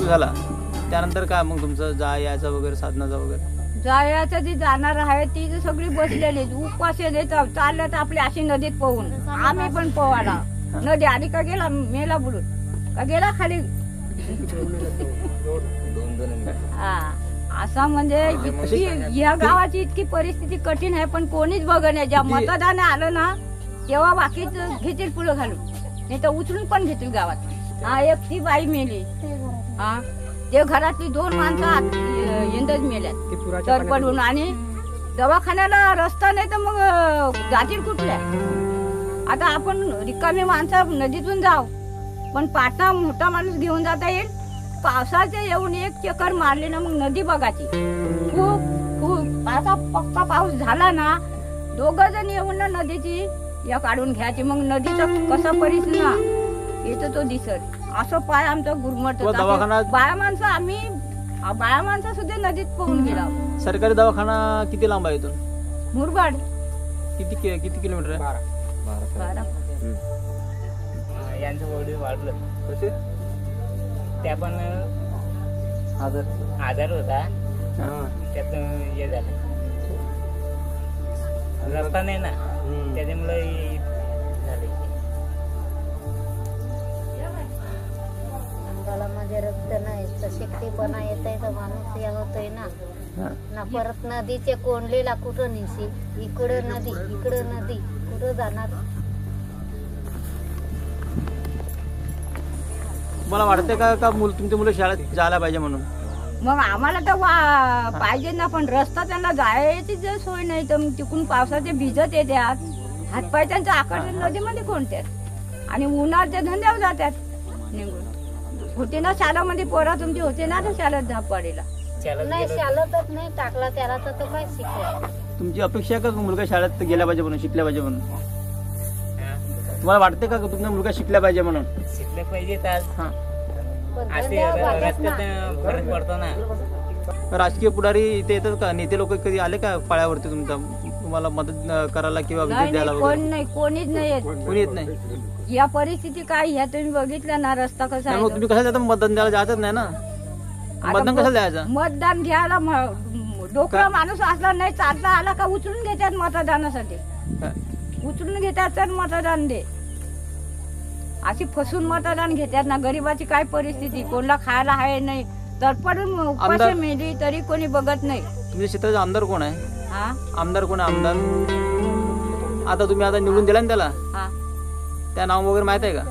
मृत्यू झाला त्यानंतर काय मग तुमचं यायचं वगैरे साधनाचं वगैरे? जायचं जी जाणार आहे ती जी सगळी बसलेली उपाशी चालल्यात आपली अशी नदीत पोहून. आम्ही पण पोवाला नदी आली का गेला मेला बुडून का गेला खाली. हा असं म्हणजे इतकी या गावाची इतकी परिस्थिती कठीण आहे पण कोणीच बघ नाही. ज्या मतदान आलं ना तेव्हा बाकीच घेतील पुढे घालून नाही तर उचलून पण घेतील गावात. हा एक ती बाई मेली. हा ते घरातली 2 माणसं यंदाच मेल्यात तर पडून. आणि दवाखान्याला रस्ता नाही तर मग जातील कुठल्या. आता आपण रिकामी माणसं नदीतून जाऊ पण पाटा मोठा माणूस घेऊन जाता येईल. पावसाचे येऊन 1 चक्कर मारले ना मग नदी बघायची. खूप खूप आता पक्का पाऊस झाला ना 2 जण येऊन ना नदीची या काढून घ्यायची. मग नदीचा कसा परिस ना येतो तो दिसत. असं पाय आमचा गुरमट. बाया माणसं आम्ही बाया माणसं सुद्धा नदीत पोहून गेला. सरकारी दवाखाना किती लांब आहे इथून? मुरबाड. किती किलोमीटर आहे? 12. यांचं वडील वाढलं कसे त्या पण आजार होता त्यात हे झालं रस्ता नाही ना त्याच्यामुळे झाले. अंगाला माझे रक्त नाही तर शक्तीपणा येत आहे तर माणूस या होतोय ना परत नदीचे कोंडलेला कुठं निशी इकडं नदी कुठं जाणार. मला वाटते का तुमची मुलं शाळेत जायला पाहिजे म्हणून? मग आम्हाला तर पाहिजे ना पण रस्ता त्यांना जायची जर सोय नाही तर तिकडून पावसाचे भिजत येतात. हातपाय त्यांचं आकर्षण नदीमध्ये कोणत्यात आणि उन्हाळ्याच्या धंद्यावर जातात निघून. होते ना शाळेमध्ये पोरा तुमची होते ना शाळेत धापाडीला नाही शाळेतच नाही टाकला त्याला तर तो काय शिकला. तुमची अपेक्षा का मुलगा शाळेत गेला पाहिजे म्हणून शिकल्या पाहिजे म्हणून? तुम्हाला वाटते का तुमचा मुलगा शिकला पाहिजे म्हणून? शिकले पाहिजे आज फरक पडतो ना. राजकीय पुढारी इथे येतात का? नेते लोक कधी आले का पाळ्यावरती तुम्हाला मदत करायला किंवा विजय द्यायला? कोणीच नाही येत. कोणी येत नाही. या परिस्थिती काय ह्या तुम्ही बघितलं ना रस्ता कसा आहे. तुम्ही कशाला जाता? मतदान द्यायला जातच नाही ना. मतदान कशाला द्यायचं? मतदान घ्यायला डोकरा माणूस असला नाही चालता आला का उचलून घेतात मतदानासाठी. उचलून घेतात तर मतदान दे अशी फसून मतदान घेतात ना. गरीबाची काय परिस्थिती कोणाला खायला आहे नाही तर पडून उपाशी मेली तरी कोणी बघत नाही. तुमच्या क्षेत्राचा आमदार कोण आहे? हा आमदार कोण आहे? आमदार आता तुम्ही आता निवडून दिला ना त्याला, त्या नाव वगैरे माहित आहे का?